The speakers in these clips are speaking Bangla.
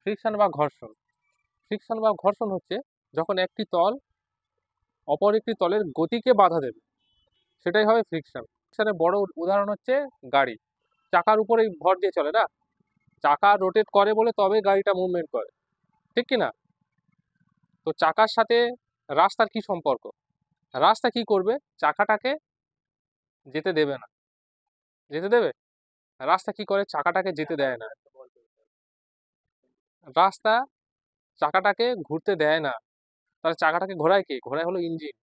ফ্রিকশন বা ঘর্ষণ। ফ্রিকশন বা ঘর্ষণ হচ্ছে যখন একটি তল অপর একটি তলের গতিকে বাধা দেবে, সেটাই হবে ফ্রিকশন। ফ্রিকশনের বড় উদাহরণ হচ্ছে গাড়ি। চাকার উপরেই ভর দিয়ে চলে না, চাকা রোটেট করে বলে তবে গাড়িটা মুভমেন্ট করে, ঠিক কি না? তো চাকার সাথে রাস্তার কি সম্পর্ক? রাস্তা কি করবে? চাকাটাকে যেতে দেবে না। যেতে দেবে? রাস্তা কি করে? চাকাটাকে যেতে দেয় না। রাস্তা চাকাটাকে ঘুরতে দেয় না। তাহলে চাকাটাকে ঘোরায় কে? ঘোরায় হলো ইঞ্জিন।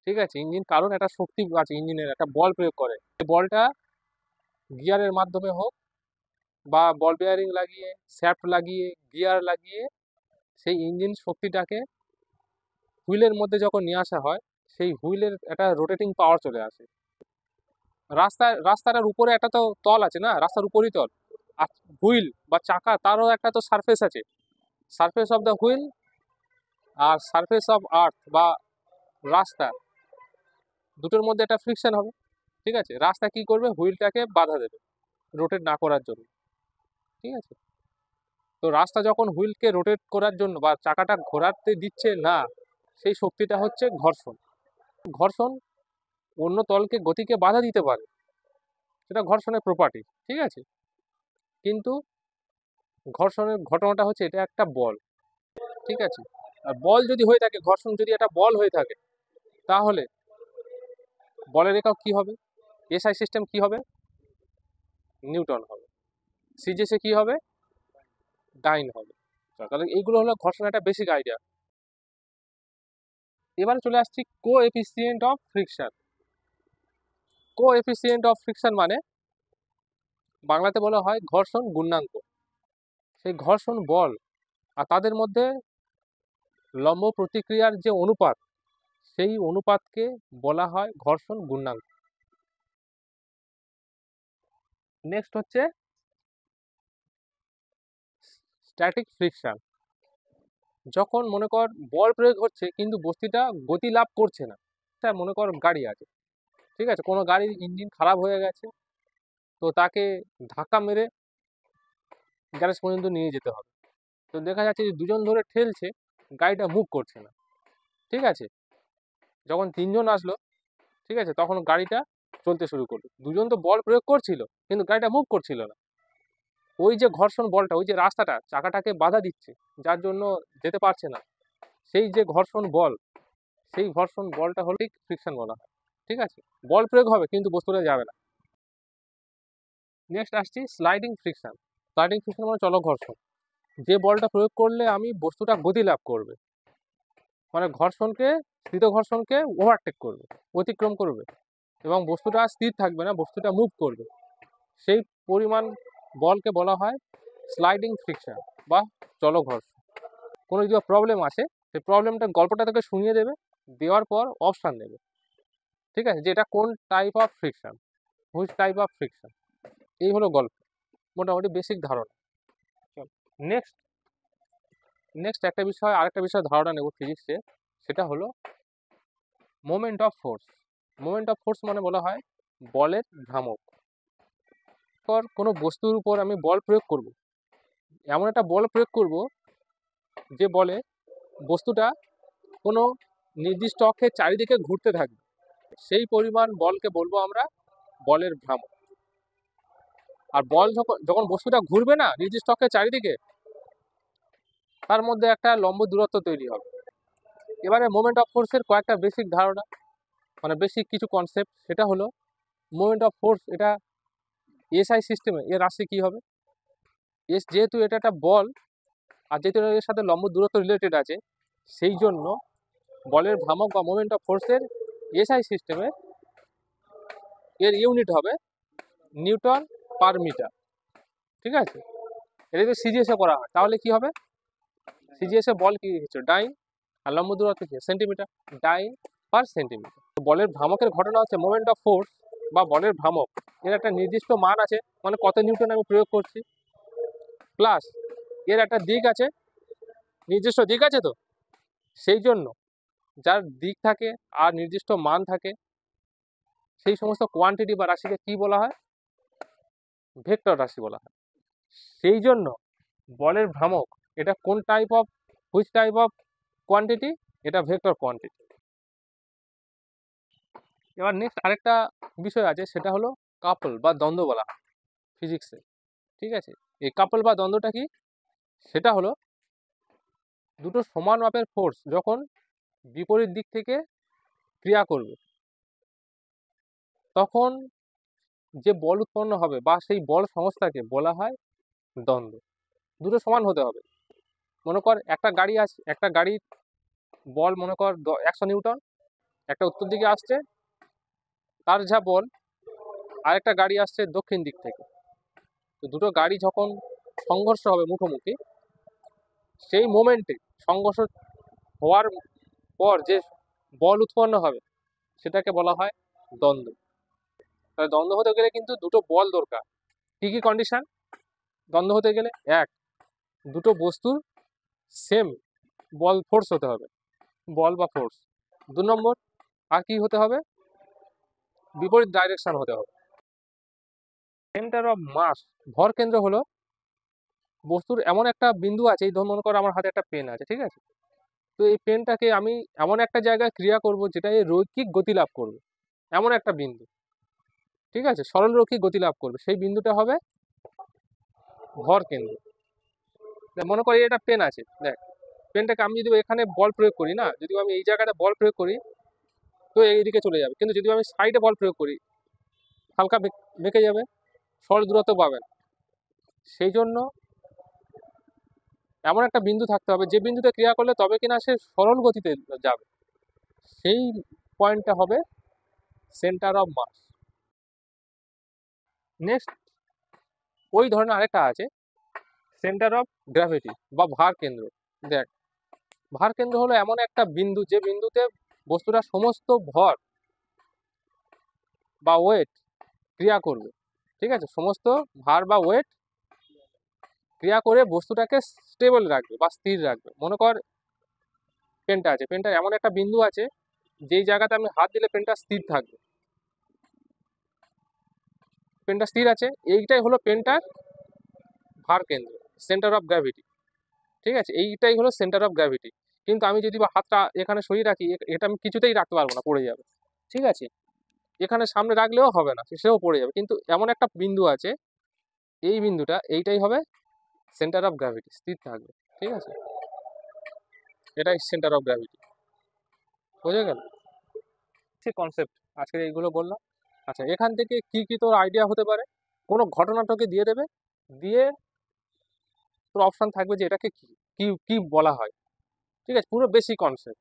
ঠিক আছে, ইঞ্জিন, কারণ একটা শক্তি আছে, ইঞ্জিনের একটা বল প্রয়োগ করে। এই বলটা গিয়ারের মাধ্যমে হোক বা বল বেয়ারিং লাগিয়ে, শ্যাফট লাগিয়ে, গিয়ার লাগিয়ে সেই ইঞ্জিন শক্তিটাকে হুইলের মধ্যে যখন নিয়ে আসা হয়, সেই হুইলের একটা রোটেটিং পাওয়ার চলে আসে। রাস্তাটার উপরে একটা তো তল আছে না, রাস্তার উপরই তল। আর হুইল বা চাকা, তারও একটা তো সারফেস আছে, সারফেস অফ দ্য হুইল আর সারফেস অফ আর্থ বা রাস্তা, দুটোর মধ্যে একটা ফ্রিকশন হবে। ঠিক আছে, রাস্তা কি করবে? হুইলটাকে বাধা দেবে রোটেট না করার জন্য। ঠিক আছে, তো রাস্তা যখন হুইলকে রোটেট করার জন্য বা চাকাটা ঘোরাতে দিচ্ছে না, সেই শক্তিটা হচ্ছে ঘর্ষণ। ঘর্ষণ অন্য তলকে গতিকে বাধা দিতে পারে, সেটা ঘর্ষণের প্রপার্টি। ঠিক আছে, কিন্তু ঘর্ষণের ঘটনাটা হচ্ছে এটা একটা বল। ঠিক আছে, আর বল যদি হয়ে থাকে, ঘর্ষণ যদি একটা বল হয়ে থাকে, তাহলে বলের একক কি হবে? এসআই সিস্টেম কি হবে? নিউটন হবে। সিজিএসে কি হবে? ডাইন হবে। তাহলে এইগুলো হলো ঘর্ষণের একটা বেসিক আইডিয়া। এবারে চলে আসছি coefficient of friction. Coefficient of friction মানে বাংলাতে বলা হয় ঘর্ষণ গুণাঙ্ক। সেই ঘর্ষণ বল আর তাদের মধ্যে লম্ব প্রতিক্রিয়ার যে অনুপাত, সেই অনুপাতকে বলা হয় ঘর্ষণ গুণাঙ্ক। নেক্সট হচ্ছে স্ট্যাটিক ফ্রিকশন। যখন মনে কর বল প্রয়োগ হচ্ছে কিন্তু বস্তুটা গতি লাভ করছে না। মনে কর গাড়ি আছে, ঠিক আছে, কোনো গাড়ির ইঞ্জিন খারাপ হয়ে গেছে, তো তাকে ধাক্কা মেরে গ্যারেজ পর্যন্ত নিয়ে যেতে হবে। তো দেখা যাচ্ছে যে দুজন ধরে ঠেলছে, গাড়িটা মুভ করছে না। ঠিক আছে, যখন তিনজন আসলো, ঠিক আছে, তখন গাড়িটা চলতে শুরু করলো। দুজন তো বল প্রয়োগ করছিল কিন্তু গাড়িটা মুভ করছিল না। ওই যে ঘর্ষণ বলটা, ওই যে রাস্তাটা চাকাটাকে বাধা দিচ্ছে, যার জন্য যেতে পারছে না, সেই যে ঘর্ষণ বল, সেই ঘর্ষণ বলটা হলো ফ্রিকশন বলা হয়। ঠিক আছে, বল প্রয়োগ হবে কিন্তু বস্তুটা যাবে না। নেক্সট আসছি স্লাইডিং ফ্রিকশন। স্লাইডিং ফ্রিকশন মানে চলক ঘর্ষণ। যে বলটা প্রয়োগ করলে আমি বস্তুটা গতি লাভ করবে, মানে ঘর্ষণকে, স্থিত ঘর্ষণকে ওভারটেক করবে, অতিক্রম করবে, এবং বস্তুটা স্থির থাকবে না, বস্তুটা মুভ করবে, সেই পরিমাণ বলকে বলা হয় স্লাইডিং ফ্রিকশন বা চলক ঘর্ষণ। কোনো যদি প্রবলেম আসে, সেই প্রবলেমটা গল্পটা থেকে শুনিয়ে দেবে, দেওয়ার পর অপশান দেবে। ঠিক আছে, যে এটা কোন type of friction, which type of friction. এই হলো গল্প, মোটামুটি বেসিক ধারণা। নেক্সট নেক্সট একটা বিষয়, আরেকটা বিষয় ধারণা নেব ফিজিক্সে, সেটা হলো moment of force. Moment of force মানে বলা হয় বলের ভ্রামক। কোনো বস্তুর উপর আমি বল প্রয়োগ করব, এমন একটা বল প্রয়োগ করব যে বলে বস্তুটা কোনো নির্দিষ্ট অক্ষের চারিদিকে ঘুরতে থাকবে, সেই পরিমাণ বলকে বলবো আমরা বলের ভ্রামক। আর বল যখন বস্তুটা ঘুরবে না নির্দিষ্ট অক্ষের চারিদিকে, তার মধ্যে একটা লম্ব দূরত্ব তৈরি হবে। এবারে মোমেন্ট অফ ফোর্সের কয়েকটা বেসিক ধারণা, মানে বেসিক কিছু কনসেপ্ট, সেটা হলো মোমেন্ট অফ ফোর্স, এটা এসআই সিস্টেমে এর রাশি কি হবে? যেহেতু এটা একটা বল, আর যেহেতু এর সাথে লম্ব দূরত্ব রিলেটেড আছে, সেই জন্য বলের ভ্রামক বা মোমেন্ট অফ ফোর্সের এসআই সিস্টেমে এর ইউনিট হবে নিউটন পার মিটার। ঠিক আছে, এটা যদি সিজিএসে করা হয় তাহলে কি হবে? সিজিএসে বল কি হচ্ছে? ডাইন, আর লম্ব দূরত্ব কি? সেন্টিমিটার। ডাইন পার সেন্টিমিটার। তো বলের ভ্রামকের ঘটনা হচ্ছে মোমেন্ট অফ ফোর্স বা বলের ভ্রামক, এর একটা নির্দিষ্ট মান আছে, মানে কত নিউটন আমি প্রয়োগ করছি, প্লাস এর একটা দিক আছে, নির্দিষ্ট দিক আছে। তো সেই জন্য যার দিক থাকে আর নির্দিষ্ট মান থাকে, সেই সমস্ত কোয়ান্টিটি বা রাশিকে কি বলা হয়? ভেক্টর রাশি বলা হয়। সেই জন্য বলের ভ্রামক এটা কোন type of which type of quantity, এটা ভেক্টর কোয়ান্টিটি। এবার নেক্সট আরেকটা বিষয় আছে, সেটা হলো কাপল বা দ্বন্দ্ব বলা হয় ফিজিক্সে। ঠিক আছে, এই কাপল বা দ্বন্দ্বটা কি? সেটা হলো দুটো সমান মাপের ফোর্স যখন বিপরীত দিক থেকে ক্রিয়া করবে, তখন যে বল উৎপন্ন হবে বা সেই বল সংস্থাকে বলা হয় দ্বন্দ্ব। দুটো সমান হতে হবে। মনে কর একটা গাড়ি আছে, একটা গাড়ির বল মনে কর 100 নিউটন, একটা উত্তর দিকে আসছে, তার যা বল আরেকটা গাড়ি আসছে দক্ষিণ দিক থেকে। তো দুটো গাড়ি যখন সংঘর্ষ হবে মুখোমুখি, সেই মোমেন্টে সংঘর্ষ হওয়ার পর যে বল উৎপন্ন হবে সেটাকে বলা হয় দ্বন্দ্ব। তাহলে দ্বন্দ্ব হতে গেলে কিন্তু দুটো বল দরকার। কি কি কন্ডিশন দ্বন্দ্ব হতে গেলে? এক, দুটো বস্তুর সেম বল ফোর্স হতে হবে, বল বা ফোর্স। 2 নম্বর, আর কি হতে হবে? বিপরীত ডাইরেকশন হতে হবে। সেন্টার অফ মাস, ভর কেন্দ্র হলো বস্তুর এমন একটা বিন্দু আছে, এই ধর মনে করো আমার হাতে একটা পেন আছে, ঠিক আছে? তো এই পেনটাকে আমি এমন একটা জায়গায় ক্রিয়া করব যেটা এই রৈখিক গতি লাভ করবে, এমন একটা বিন্দু, ঠিক আছে, সরলরৈখিক গতি লাভ করবে, সেই বিন্দুটা হবে ভর কেন্দ্র। মনে করি এটা পেন আছে, দেখ পেনটাকে আমি যদি এখানে বল প্রয়োগ করি না, যদি আমি এই জায়গাটা বল প্রয়োগ করি তো এইদিকে চলে যাবে, কিন্তু যদি আমি সাইডে বল প্রয়োগ করি হালকা বেঁকে যাবে, সরল দূরত্ব পাবেন। সেই জন্য এমন একটা বিন্দু থাকতে হবে যে বিন্দুতে ক্রিয়া করলে তবে কিনা সে সরল গতিতে যাবে, সেই পয়েন্টটা হবে সেন্টার অফ মাস। নেক্সট ওই ধরনের আরেকটা আছে সেন্টার অফ গ্র্যাভিটি বা ভার কেন্দ্র। দেখ ভার কেন্দ্র হলো এমন একটা বিন্দু যে বিন্দুতে বস্তুটা সমস্ত ভর বা ওয়েট ক্রিয়া করবে, ঠিক আছে, সমস্ত ভার বা ওয়েট ক্রিয়া করে বস্তুটাকে স্টেবল রাখবে বা স্থির রাখবে। মনে কর পেনটা আছে, পেনটার এমন একটা বিন্দু আছে যেই জায়গাতে আমি হাত দিলে পেনটা স্থির থাকবে, পেনটা স্থির আছে, এইটাই হলো পেনটার ভার কেন্দ্র, সেন্টার অফ গ্র্যাভিটি। ঠিক আছে, এইটাই হলো সেন্টার অফ গ্র্যাভিটি। কিন্তু আমি যদি বা হাতটা এখানে সরিয়ে রাখি, এটা আমি কিছুতেই রাখতে পারবো না, পড়ে যাবে। ঠিক আছে, এখানে সামনে রাখলেও হবে না, সেও পড়ে যাবে। কিন্তু এমন একটা বিন্দু আছে, এই বিন্দুটা এইটাই হবে সেন্টার অফ গ্র্যাভিটি, স্থির থাকবে। ঠিক আছে, এটাই সেন্টার অফ গ্র্যাভিটি। বোঝা গেল সে কনসেপ্ট? আজকে এইগুলো বললাম। আচ্ছা, এখান থেকে কি কি তোর আইডিয়া হতে পারে? কোনো ঘটনা তোকে দিয়ে দেবে, দিয়ে তোর অপশন থাকবে যে এটাকে কি কি কি বলা হয়। ঠিক আছে, পুরো বেসিক কনসেপ্ট।